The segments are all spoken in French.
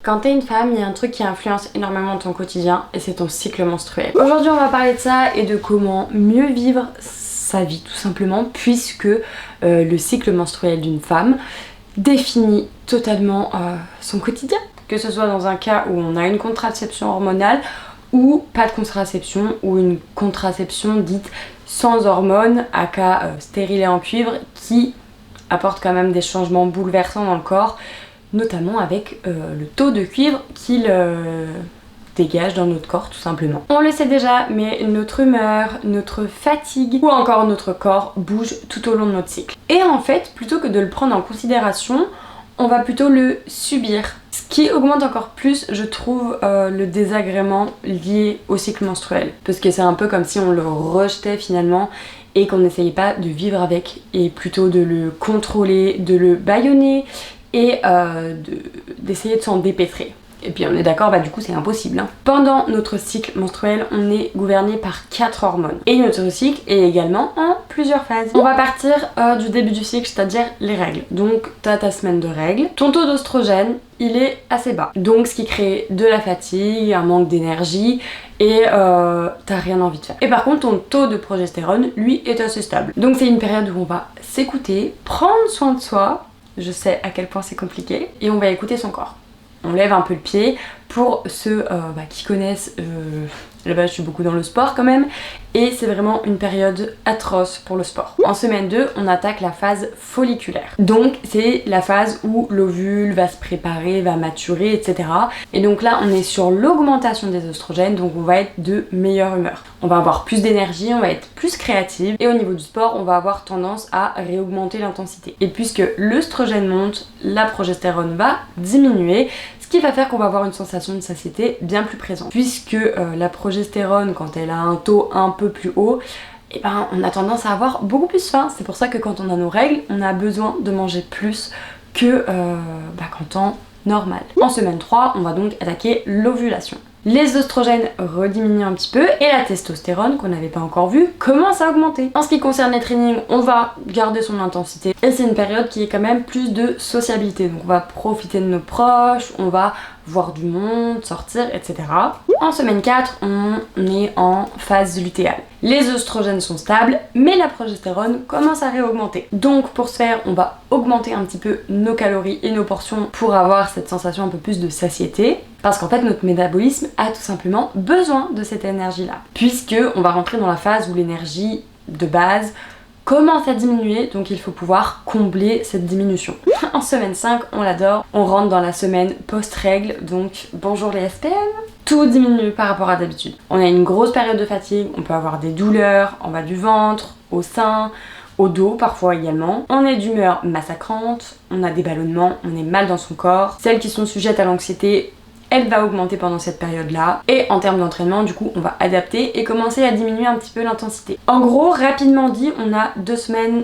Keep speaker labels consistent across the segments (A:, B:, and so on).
A: Quand t'es une femme, il y a un truc qui influence énormément ton quotidien et c'est ton cycle menstruel. Aujourd'hui on va parler de ça et de comment mieux vivre sa vie tout simplement, puisque le cycle menstruel d'une femme définit totalement son quotidien. Que ce soit dans un cas où on a une contraception hormonale ou pas de contraception, ou une contraception dite sans hormones, aka stérilée en cuivre, qui apporte quand même des changements bouleversants dans le corps, notamment avec le taux de cuivre qu'il dégage dans notre corps tout simplement. On le sait déjà, mais notre humeur, notre fatigue ou encore notre corps bouge tout au long de notre cycle. Et en fait, plutôt que de le prendre en considération, on va plutôt le subir. Ce qui augmente encore plus, je trouve, le désagrément lié au cycle menstruel. Parce que c'est un peu comme si on le rejetait finalement et qu'on n'essayait pas de vivre avec, et plutôt de le contrôler, de le bâillonner et d'essayer de s'en dépêtrer. Et puis on est d'accord, bah du coup c'est impossible. Pendant notre cycle menstruel, on est gouverné par 4 hormones. Et notre cycle est également en plusieurs phases. On va partir du début du cycle, c'est-à-dire les règles. Donc t'as ta semaine de règles. Ton taux d'oestrogène, il est assez bas. Donc ce qui crée de la fatigue, un manque d'énergie et t'as rien envie de faire. Et par contre ton taux de progestérone, lui, est assez stable. Donc c'est une période où on va s'écouter, prendre soin de soi. Je sais à quel point c'est compliqué. Et on va écouter son corps. On lève un peu le pied. Pour ceux qui connaissent, là-bas je suis beaucoup dans le sport quand même, et c'est vraiment une période atroce pour le sport. En semaine 2, on attaque la phase folliculaire. Donc c'est la phase où l'ovule va se préparer, va maturer, etc. Et donc là on est sur l'augmentation des oestrogènes, donc on va être de meilleure humeur. On va avoir plus d'énergie, on va être plus créative, et au niveau du sport, on va avoir tendance à réaugmenter l'intensité. Et puisque l'œstrogène monte, la progestérone va diminuer, ce qui va faire qu'on va avoir une sensation de satiété bien plus présente. Puisque la progestérone, quand elle a un taux un peu plus haut, et ben on a tendance à avoir beaucoup plus faim. C'est pour ça que quand on a nos règles, on a besoin de manger plus que qu'en temps normal. En semaine 3, on va donc attaquer l'ovulation. Les oestrogènes rediminuent un petit peu et la testostérone, qu'on n'avait pas encore vue, commence à augmenter. En ce qui concerne les trainings, on va garder son intensité et c'est une période qui est quand même plus de sociabilité. Donc on va profiter de nos proches, on va voir du monde, sortir, etc. En semaine 4, on est en phase lutéale. Les oestrogènes sont stables, mais la progestérone commence à réaugmenter. Donc pour ce faire, on va augmenter un petit peu nos calories et nos portions pour avoir cette sensation un peu plus de satiété. Parce qu'en fait, notre métabolisme a tout simplement besoin de cette énergie-là. Puisque on va rentrer dans la phase où l'énergie de base commence à diminuer, donc il faut pouvoir combler cette diminution. En semaine 5, on l'adore, on rentre dans la semaine post-règle, donc bonjour les SPM. Tout diminue par rapport à d'habitude. On a une grosse période de fatigue, on peut avoir des douleurs en bas du ventre, au sein, au dos parfois également. On est d'humeur massacrante, on a des ballonnements, on est mal dans son corps. Celles qui sont sujettes à l'anxiété, elle va augmenter pendant cette période-là. Et en termes d'entraînement, du coup, on va adapter et commencer à diminuer un petit peu l'intensité. En gros, rapidement dit, on a 2 semaines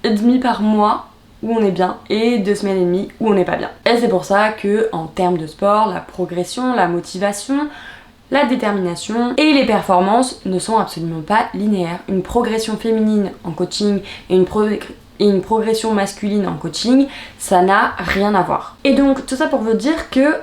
A: et demie par mois où on est bien et 2 semaines et demie où on n'est pas bien. Et c'est pour ça que, en termes de sport, la progression, la motivation, la détermination et les performances ne sont absolument pas linéaires. Une progression féminine en coaching et une progression masculine en coaching, ça n'a rien à voir. Et donc tout ça pour vous dire que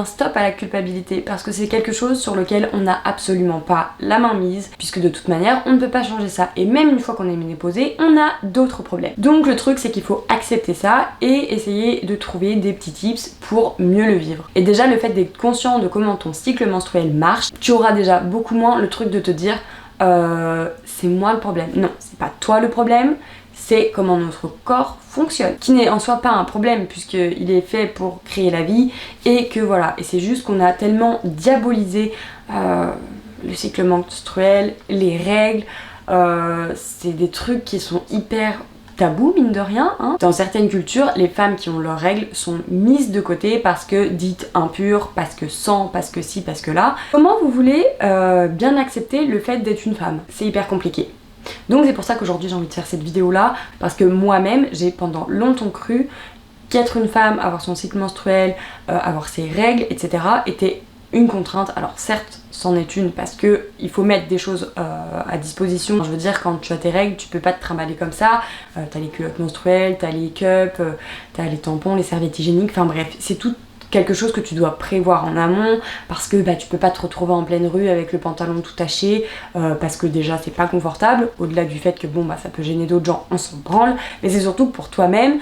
A: stop à la culpabilité, parce que c'est quelque chose sur lequel on n'a absolument pas la main mise, puisque de toute manière on ne peut pas changer ça, et même une fois qu'on est ménopausé, on a d'autres problèmes. Donc le truc c'est qu'il faut accepter ça et essayer de trouver des petits tips pour mieux le vivre. Et déjà le fait d'être conscient de comment ton cycle menstruel marche, tu auras déjà beaucoup moins le truc de te dire c'est moi le problème. Non, c'est pas toi le problème, c'est comment notre corps fonctionne, qui n'est en soi pas un problème puisqu'il est fait pour créer la vie et que voilà, et c'est juste qu'on a tellement diabolisé le cycle menstruel, les règles, c'est des trucs qui sont hyper tabous mine de rien. Dans certaines cultures, les femmes qui ont leurs règles sont mises de côté parce que dites impures, parce que sans, parce que ci, parce que là. Comment vous voulez bien accepter le fait d'être une femme? C'est hyper compliqué. Donc c'est pour ça qu'aujourd'hui j'ai envie de faire cette vidéo là, parce que moi-même j'ai pendant longtemps cru qu'être une femme, avoir son cycle menstruel, avoir ses règles, etc. était une contrainte. Alors certes c'en est une parce que il faut mettre des choses à disposition. Je veux dire, quand tu as tes règles, tu peux pas te trimballer comme ça. T'as les culottes menstruelles, t'as les cups, t'as les tampons, les serviettes hygiéniques, enfin bref, c'est tout quelque chose que tu dois prévoir en amont parce que tu peux pas te retrouver en pleine rue avec le pantalon tout taché parce que déjà c'est pas confortable, au-delà du fait que ça peut gêner d'autres gens, on s'en branle, mais c'est surtout que pour toi-même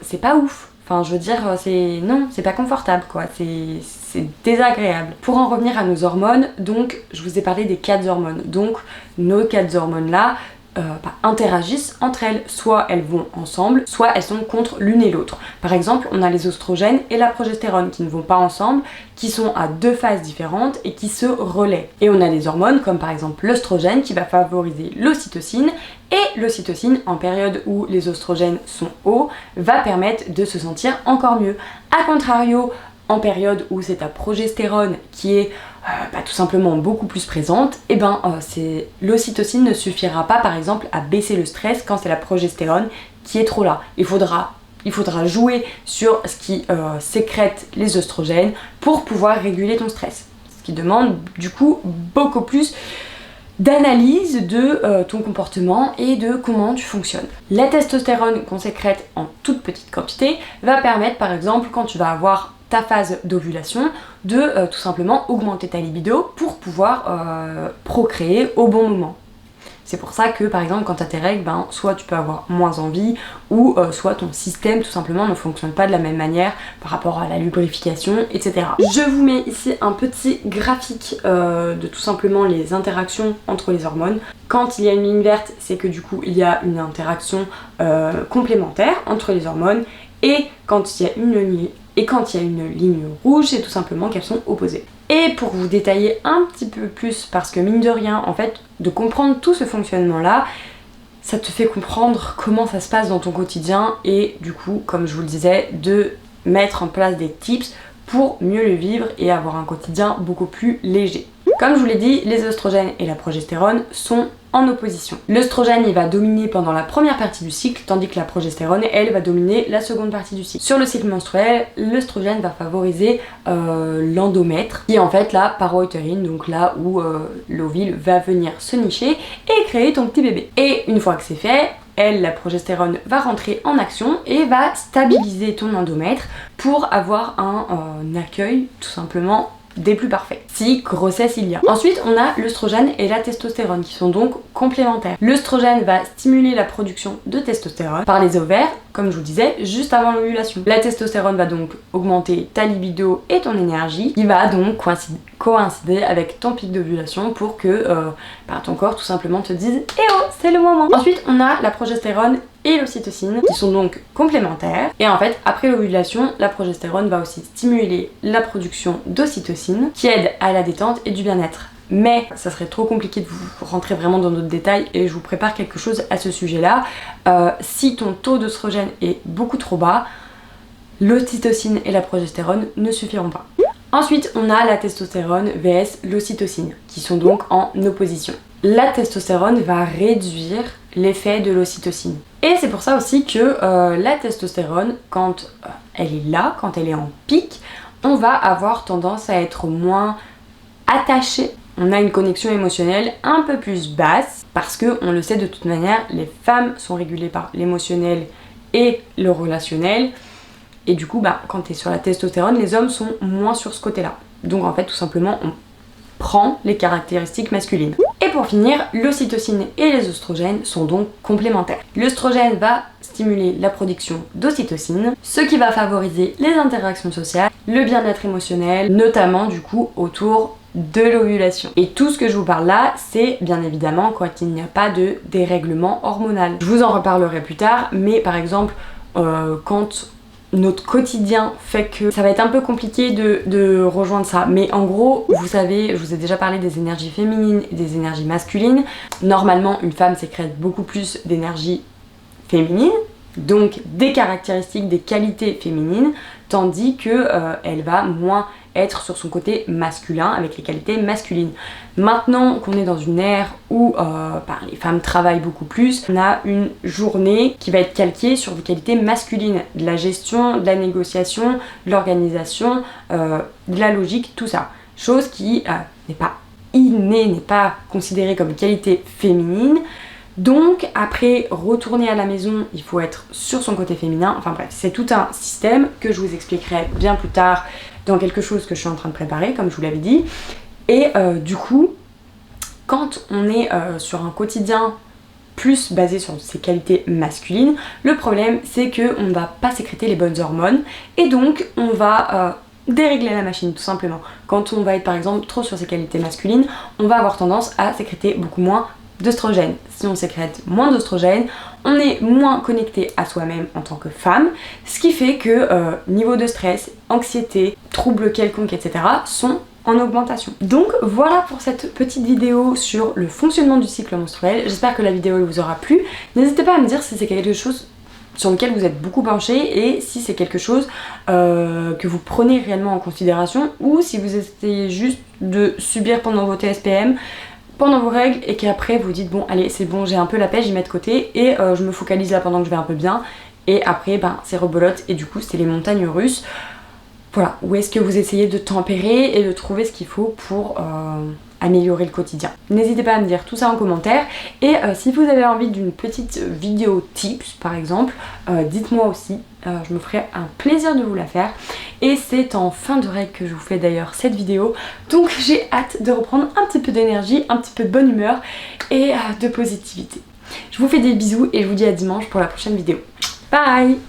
A: c'est pas ouf. Enfin, je veux dire, c'est pas confortable, quoi. C'est désagréable. Pour en revenir à nos hormones, donc, je vous ai parlé des 4 hormones. Donc, nos 4 hormones-là interagissent entre elles. Soit elles vont ensemble, soit elles sont contre l'une et l'autre. Par exemple, on a les oestrogènes et la progestérone qui ne vont pas ensemble, qui sont à 2 phases différentes et qui se relaient. Et on a des hormones comme par exemple l'œstrogène qui va favoriser l'ocytocine, et l'ocytocine, en période où les oestrogènes sont hauts, va permettre de se sentir encore mieux. A contrario, en période où c'est ta progestérone qui est tout simplement beaucoup plus présente, l'ocytocine ne suffira pas par exemple à baisser le stress quand c'est la progestérone qui est trop là. Il faudra jouer sur ce qui sécrète les oestrogènes pour pouvoir réguler ton stress. Ce qui demande du coup beaucoup plus d'analyse de ton comportement et de comment tu fonctionnes. La testostérone qu'on sécrète en toute petite quantité va permettre par exemple quand tu vas avoir ta phase d'ovulation de tout simplement augmenter ta libido pour pouvoir procréer au bon moment. C'est pour ça que par exemple quand tu as tes règles, soit tu peux avoir moins envie ou soit ton système tout simplement ne fonctionne pas de la même manière par rapport à la lubrification, etc. Je vous mets ici un petit graphique de tout simplement les interactions entre les hormones. Quand il y a une ligne verte, c'est que du coup il y a une interaction complémentaire entre les hormones, et quand il y a une ligne rouge, c'est tout simplement qu'elles sont opposées. Et pour vous détailler un petit peu plus, parce que mine de rien, en fait, de comprendre tout ce fonctionnement-là, ça te fait comprendre comment ça se passe dans ton quotidien et du coup, comme je vous le disais, de mettre en place des tips pour mieux le vivre et avoir un quotidien beaucoup plus léger. Comme je vous l'ai dit, les oestrogènes et la progestérone sont en opposition. L'œstrogène, il va dominer pendant la première partie du cycle, tandis que la progestérone, elle, va dominer la seconde partie du cycle. Sur le cycle menstruel, l'œstrogène va favoriser l'endomètre, qui est en fait la paroi utérine, donc là où l'ovule va venir se nicher et créer ton petit bébé. Et une fois que c'est fait, la progestérone va rentrer en action et va stabiliser ton endomètre pour avoir un accueil tout simplement des plus parfaits, si grossesse il y a. Ensuite, on a l'œstrogène et la testostérone qui sont donc complémentaires. L'œstrogène va stimuler la production de testostérone par les ovaires, comme je vous disais, juste avant l'ovulation. La testostérone va donc augmenter ta libido et ton énergie, qui va donc coïncider avec ton pic d'ovulation pour que ton corps tout simplement te dise « Eh oh, c'est le moment !» Ensuite, on a la progestérone et l'ocytocine qui sont donc complémentaires, et en fait après l'ovulation la progestérone va aussi stimuler la production d'ocytocine qui aide à la détente et du bien-être. Mais ça serait trop compliqué de vous rentrer vraiment dans d'autres détails et je vous prépare quelque chose à ce sujet là. Si ton taux d'œstrogène est beaucoup trop bas, l'ocytocine et la progestérone ne suffiront pas. Ensuite on a la testostérone vs l'ocytocine qui sont donc en opposition. La testostérone va réduire l'effet de l'ocytocine. Et c'est pour ça aussi que la testostérone, quand elle est là, quand elle est en pic, on va avoir tendance à être moins attaché. On a une connexion émotionnelle un peu plus basse parce que, on le sait de toute manière, les femmes sont régulées par l'émotionnel et le relationnel. Et du coup, quand tu es sur la testostérone, les hommes sont moins sur ce côté-là. Donc en fait, tout simplement, on prend les caractéristiques masculines. Et pour finir, l'ocytocine et les oestrogènes sont donc complémentaires. L'œstrogène va stimuler la production d'ocytocine, ce qui va favoriser les interactions sociales, le bien-être émotionnel, notamment du coup autour de l'ovulation. Et tout ce que je vous parle là, c'est bien évidemment quand il n'y a pas de dérèglement hormonal. Je vous en reparlerai plus tard, mais par exemple, quand notre quotidien fait que ça va être un peu compliqué de rejoindre ça. Mais en gros, vous savez, je vous ai déjà parlé des énergies féminines et des énergies masculines. Normalement, une femme sécrète beaucoup plus d'énergie féminine, donc des caractéristiques, des qualités féminines, tandis que elle va moins être sur son côté masculin avec les qualités masculines. Maintenant qu'on est dans une ère où les femmes travaillent beaucoup plus, on a une journée qui va être calquée sur des qualités masculines, de la gestion, de la négociation, de l'organisation, de la logique, tout ça. Chose qui n'est pas innée, n'est pas considérée comme qualité féminine, Donc après, retourner à la maison, il faut être sur son côté féminin. Enfin bref, c'est tout un système que je vous expliquerai bien plus tard dans quelque chose que je suis en train de préparer, comme je vous l'avais dit. Et du coup, quand on est sur un quotidien plus basé sur ses qualités masculines, le problème c'est qu'on ne va pas sécréter les bonnes hormones et donc on va dérégler la machine tout simplement. Quand on va être par exemple trop sur ses qualités masculines, on va avoir tendance à sécréter beaucoup moins d'œstrogène. Si on sécrète moins d'œstrogène, on est moins connecté à soi-même en tant que femme, ce qui fait que niveau de stress, anxiété, troubles quelconques, etc. sont en augmentation. Donc voilà pour cette petite vidéo sur le fonctionnement du cycle menstruel. J'espère que la vidéo vous aura plu. N'hésitez pas à me dire si c'est quelque chose sur lequel vous êtes beaucoup penché et si c'est quelque chose que vous prenez réellement en considération ou si vous essayez juste de subir pendant vos TSPM, pendant vos règles et qu'après vous dites bon allez c'est bon j'ai un peu la pêche, j'y mets de côté et je me focalise là pendant que je vais un peu bien et après ben c'est rebolote et du coup c'est les montagnes russes. Voilà, où est-ce que vous essayez de tempérer et de trouver ce qu'il faut pour améliorer le quotidien. N'hésitez pas à me dire tout ça en commentaire et si vous avez envie d'une petite vidéo tips par exemple, dites-moi aussi, je me ferai un plaisir de vous la faire et c'est en fin de règle que je vous fais d'ailleurs cette vidéo donc j'ai hâte de reprendre un petit peu d'énergie, un petit peu de bonne humeur et de positivité. Je vous fais des bisous et je vous dis à dimanche pour la prochaine vidéo. Bye!